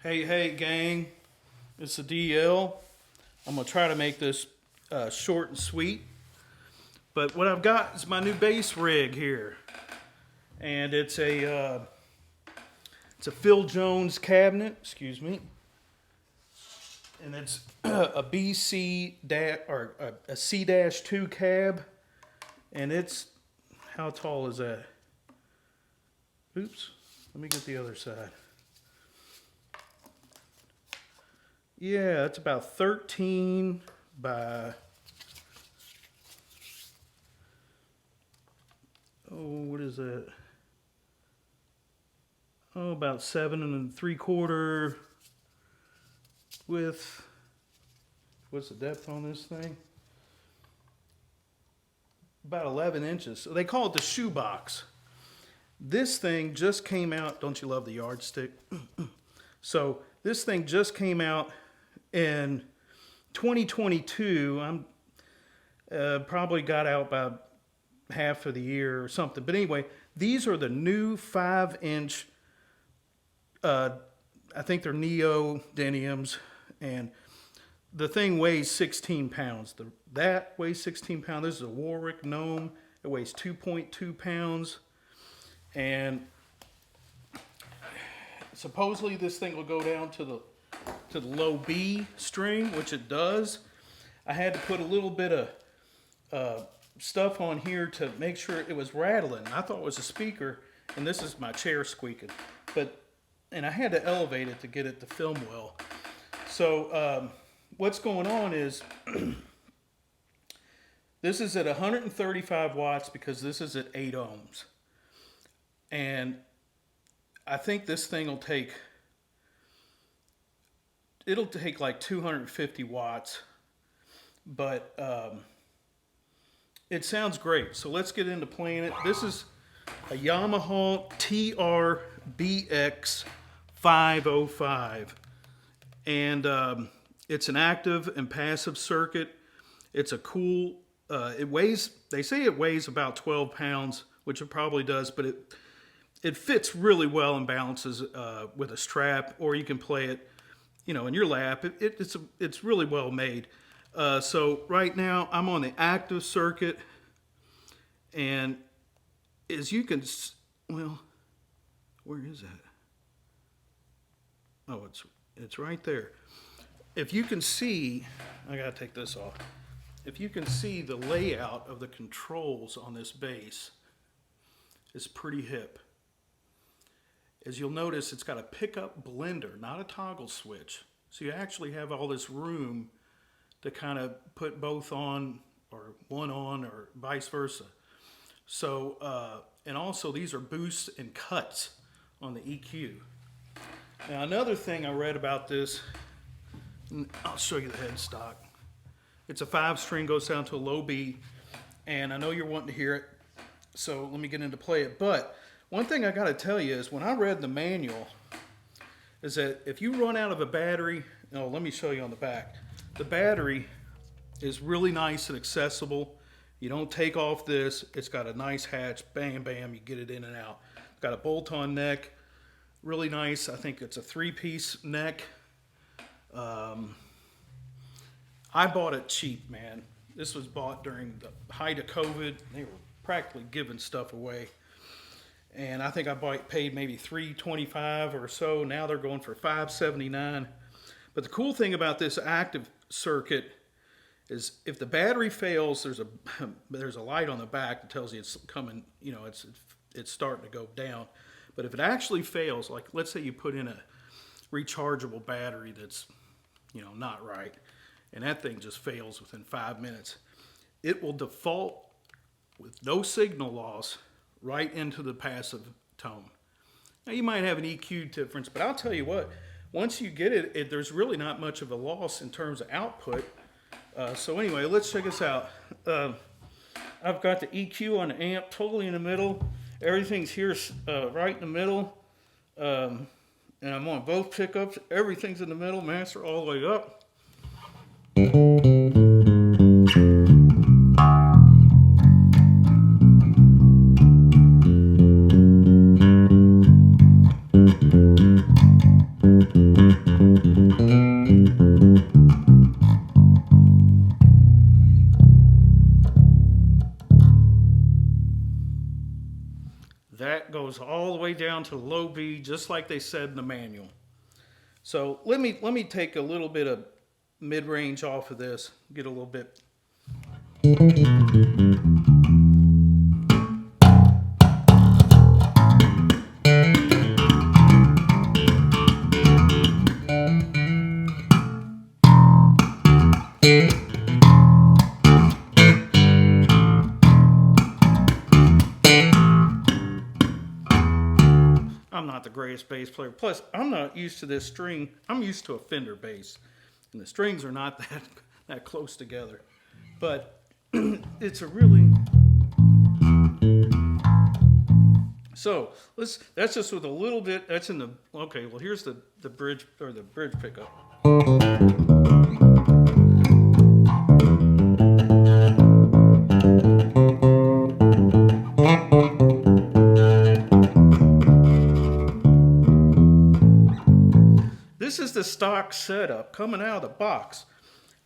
Hey gang, it's the DL. I'm gonna try to make this short and sweet. But what I've got is my new bass rig here, and it's a Phil Jones cabinet. Excuse me, and it's a a C-2 cab, and it's how tall is that? Oops, let me get the other side. Yeah, it's about 13 by, what is that? Oh, about 7 3/4 width. What's the depth on this thing? About 11 inches. So they call it the shoebox. This thing just came out. Don't you love the yardstick? So this thing just came out in 2022. I'm probably got out about half of the year or something. But anyway, these are the new 5-inch, I think they're neodymiums, and the thing weighs 16 pounds. That weighs 16 pounds. This is a Warwick Gnome. It weighs 2.2 pounds. And supposedly this thing will go down to the low B string, which it does. I had to put a little bit of stuff on here to make sure it was rattling. I thought it was a speaker, and this is my chair squeaking. And I had to elevate it to get it to film well. So what's going on is this is at 135 watts because this is at 8 ohms. And I think this thing will take like 250 watts, but it sounds great. So let's get into playing it. This is a Yamaha TRBX 505, and it's an active and passive circuit. It's a cool, they say it weighs about 12 pounds, which it probably does, but it fits really well and balances with a strap, or you can play it, in your lap. It's really well made. So right now I'm on the active circuit, and as you can, well, where is that? Oh, it's right there. If you can see, I gotta take this off. If you can see the layout of the controls on this bass, it's pretty hip. As you'll notice, it's got a pickup blender, not a toggle switch. So you actually have all this room to kind of put both on, or one on, or vice versa. So, and also these are boosts and cuts on the EQ. Now another thing I read about this, I'll show you the headstock. It's a 5-string, goes down to a low B, and I know you're wanting to hear it, so let me get into play it. But one thing I gotta tell you is when I read the manual, is that if you run out of a battery, let me show you on the back. The battery is really nice and accessible. You don't take off this. It's got a nice hatch, bam, bam, you get it in and out. It's got a bolt-on neck, really nice. I think it's a 3-piece neck. I bought it cheap, man. This was bought during the height of COVID. They were practically giving stuff away. And I think I paid maybe $3.25 or so. Now they're going for $5.79. But the cool thing about this active circuit is if the battery fails, there's a light on the back that tells you it's coming, it's starting to go down. But if it actually fails, like let's say you put in a rechargeable battery that's, not right, and that thing just fails within 5 minutes, it will default with no signal loss right into the passive tone. Now you might have an EQ difference, but I'll tell you what, once you get it, there's really not much of a loss in terms of output. So anyway, let's check this out. I've got the EQ on the amp totally in the middle. Everything's here right in the middle. And I'm on both pickups. Everything's in the middle, master all the way up. to low B, just like they said in the manual. So let me take a little bit of mid-range off of this, get a little bit. I'm not the greatest bass player. Plus, I'm not used to this string. I'm used to a Fender bass, and the strings are not that close together. But it's a really... So that's just with a little bit. That's in the... Okay, well, here's the bridge, or the bridge pickup. This is the stock setup coming out of the box.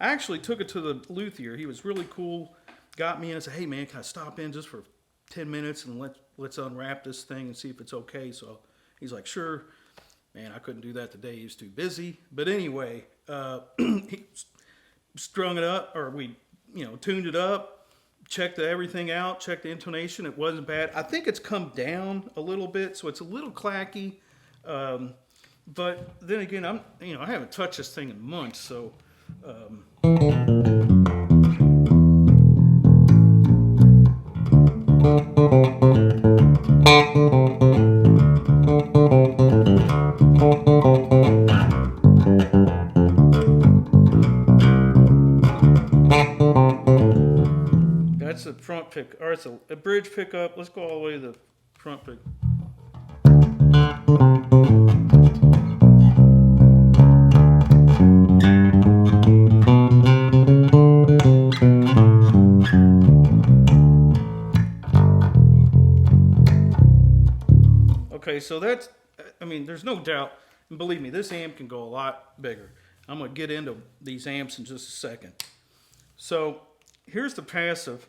I actually took it to the luthier. He was really cool. Got me in and said, "Hey man, can I stop in just for 10 minutes and let's unwrap this thing and see if it's okay?" So he's like, "Sure." Man, I couldn't do that today. He was too busy. But anyway, he strung it up, or we, tuned it up, checked everything out, checked the intonation. It wasn't bad. I think it's come down a little bit, so it's a little clacky. But then again, I haven't touched this thing in months, so. That's the front pick, or it's a bridge pickup. Let's go all the way to the front pick. Okay, so that's, there's no doubt, and believe me, this amp can go a lot bigger. I'm going to get into these amps in just a second. So here's the passive.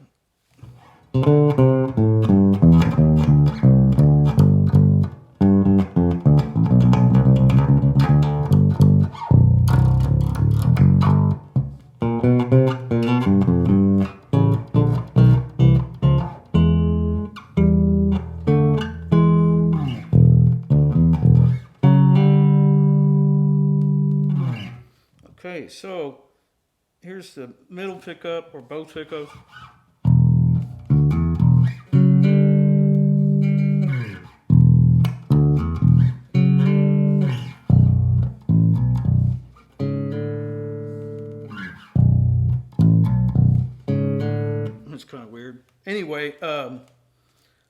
Okay, so here's the middle pickup, or both pickups. It's kind of weird. Anyway,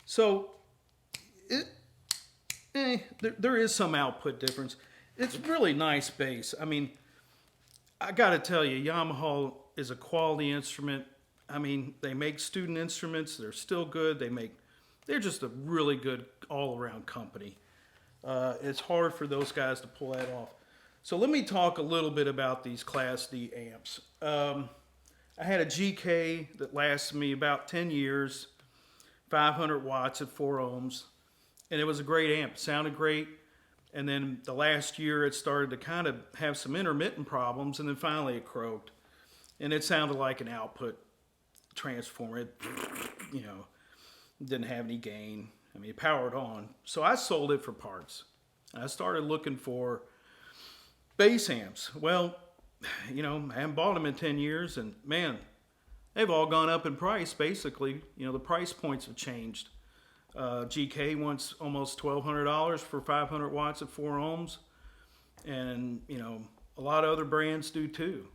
so there is some output difference. It's really nice bass. I got to tell you, Yamaha is a quality instrument. They make student instruments. They're still good. They're just a really good all-around company. It's hard for those guys to pull that off. So let me talk a little bit about these Class D amps. I had a GK that lasted me about 10 years, 500 watts at 4 ohms, and it was a great amp. It sounded great. And then the last year it started to kind of have some intermittent problems, and then finally it croaked. And it sounded like an output transformer. It, didn't have any gain. It powered on. So I sold it for parts. I started looking for bass amps. Well, I haven't bought them in 10 years, and man, they've all gone up in price, basically. The price points have changed. GK wants almost $1,200 for 500 watts at 4 ohms. And, a lot of other brands do too.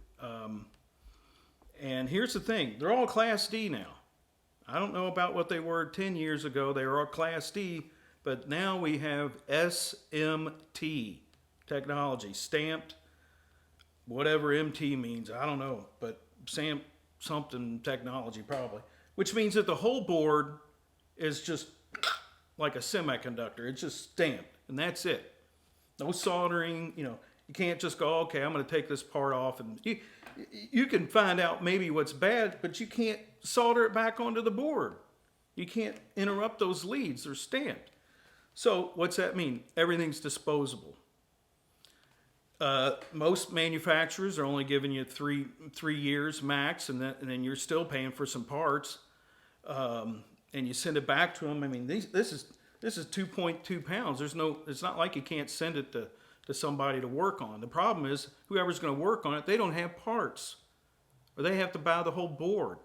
And here's the thing. They're all Class D now. I don't know about what they were 10 years ago. They were all Class D. But now we have SMT technology. Stamped, whatever MT means. I don't know. But stamped something technology probably. Which means that the whole board is just like a semiconductor. It's just stamped, and that's it. No soldering. You can't just go, okay, I'm going to take this part off, and you can find out maybe what's bad, but you can't solder it back onto the board. You can't interrupt those leads. They're stamped. So what's that mean? Everything's disposable. Most manufacturers are only giving you three years max, and then you're still paying for some parts, and you send it back to them. I mean, this is 2.2 pounds. It's not like you can't send it to somebody to work on. The problem is whoever's going to work on it, they don't have parts, or they have to buy the whole board.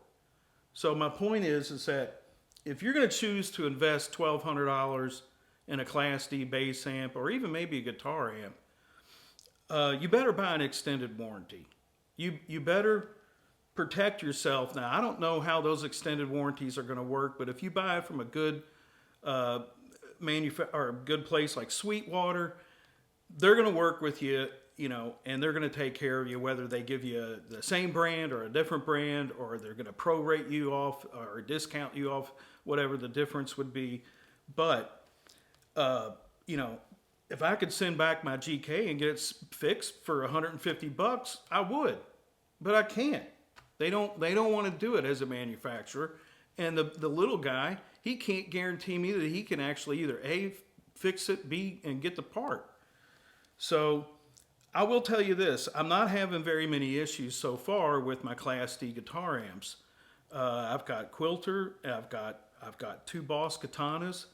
So my point is that if you're going to choose to invest $1,200 in a Class D bass amp, or even maybe a guitar amp, you better buy an extended warranty. You better protect yourself. Now, I don't know how those extended warranties are going to work, but if you buy it from a good or a good place like Sweetwater, they're going to work with you, and they're going to take care of you, whether they give you the same brand or a different brand, or they're going to prorate you off or discount you off, whatever the difference would be. But, if I could send back my GK and get it fixed for $150, I would, but I can't. They don't want to do it as a manufacturer, and the little guy, he can't guarantee me that he can actually either A, fix it, B, and get the part. So I will tell you this: I'm not having very many issues so far with my Class D guitar amps. I've got Quilter, I've got two Boss Katanas,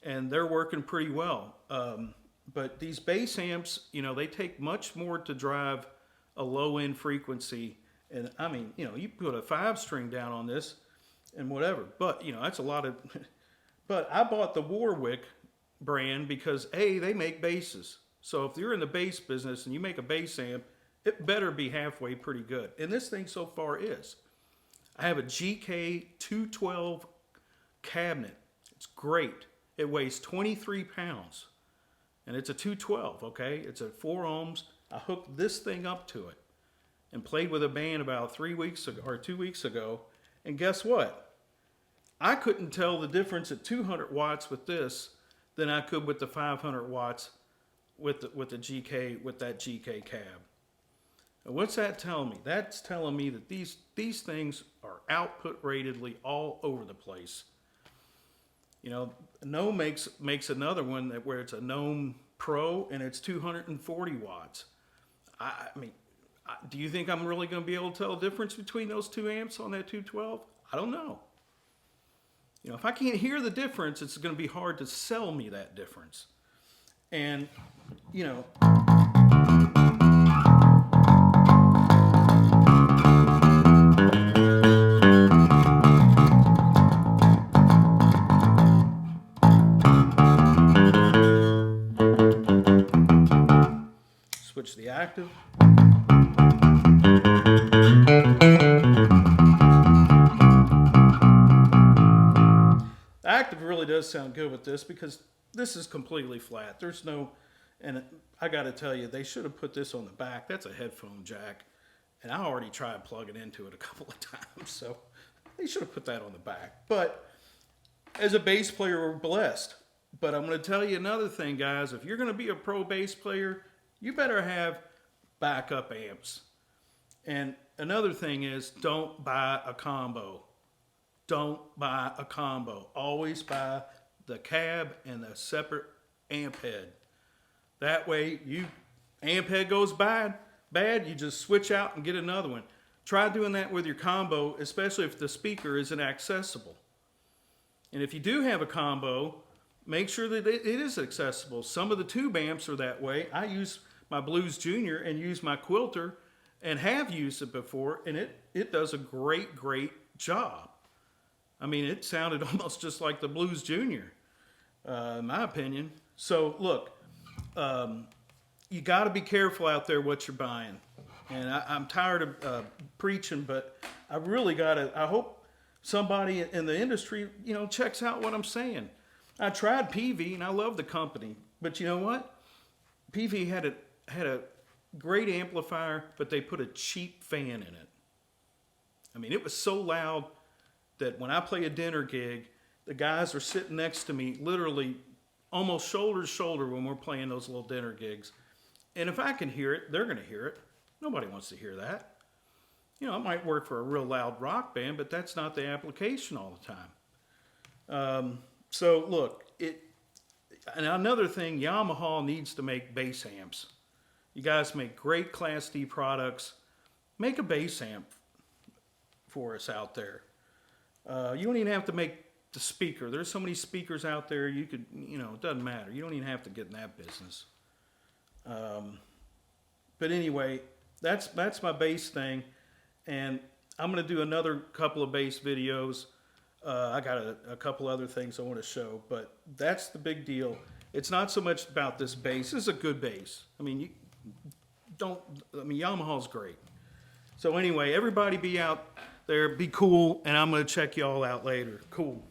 and they're working pretty well. But these bass amps, they take much more to drive a low end frequency. And I mean, you put a 5-string down on this and whatever, but that's a lot of, but I bought the Warwick brand because they make basses. So if you're in the bass business and you make a bass amp, it better be halfway pretty good. And this thing so far is. I have a GK 212 cabinet. It's great. It weighs 23 pounds. And it's a 212, okay? It's at 4 ohms. I hooked this thing up to it and played with a band about 3 weeks ago or 2 weeks ago. And guess what? I couldn't tell the difference at 200 watts with this than I could with the 500 watts with the GK, with that GK cab. And what's that telling me? That's telling me that these things are output ratedly all over the place. Gnome makes another one where it's a Gnome Pro and it's 240 watts. I mean, do you think I'm really going to be able to tell the difference between those two amps on that 212? I don't know. If I can't hear the difference, it's going to be hard to sell me that difference. And, switch the active. The active really does sound good with this because this is completely flat. There's no, and I got to tell you, they should have put this on the back. That's a headphone jack, and I already tried plugging into it a couple of times, so they should have put that on the back. But as a bass player, we're blessed. But I'm going to tell you another thing, guys. If you're going to be a pro bass player, you better have backup amps. And another thing is, don't buy a combo. Don't buy a combo. Always buy the cab and the separate amp head. That way, amp head goes bad, you just switch out and get another one. Try doing that with your combo, especially if the speaker isn't accessible. And if you do have a combo, make sure that it is accessible. Some of the tube amps are that way. I use my Blues Junior and use my Quilter and have used it before, and it does a great job. I mean, it sounded almost just like the Blues Junior, in my opinion. So look, you got to be careful out there what you're buying. And I'm tired of preaching, but I really got to, I hope somebody in the industry, checks out what I'm saying. I tried PV and I love the company, but you know what? PV had a great amplifier, but they put a cheap fan in it. I mean, it was so loud that when I play a dinner gig, the guys are sitting next to me, literally almost shoulder to shoulder when we're playing those little dinner gigs. And if I can hear it, they're going to hear it. Nobody wants to hear that. It might work for a real loud rock band, but that's not the application all the time. So look, And another thing, Yamaha needs to make bass amps. You guys make great Class D products. Make a bass amp for us out there. You don't even have to make the speaker. There's so many speakers out there, you could, you know, it doesn't matter. You don't even have to get in that business. But anyway, that's my bass thing. And I'm going to do another couple of bass videos. I got a couple other things I want to show, but that's the big deal. It's not so much about this bass. This is a good bass. I mean, Yamaha's great. So anyway, everybody be out there, be cool, and I'm going to check y'all out later. Cool.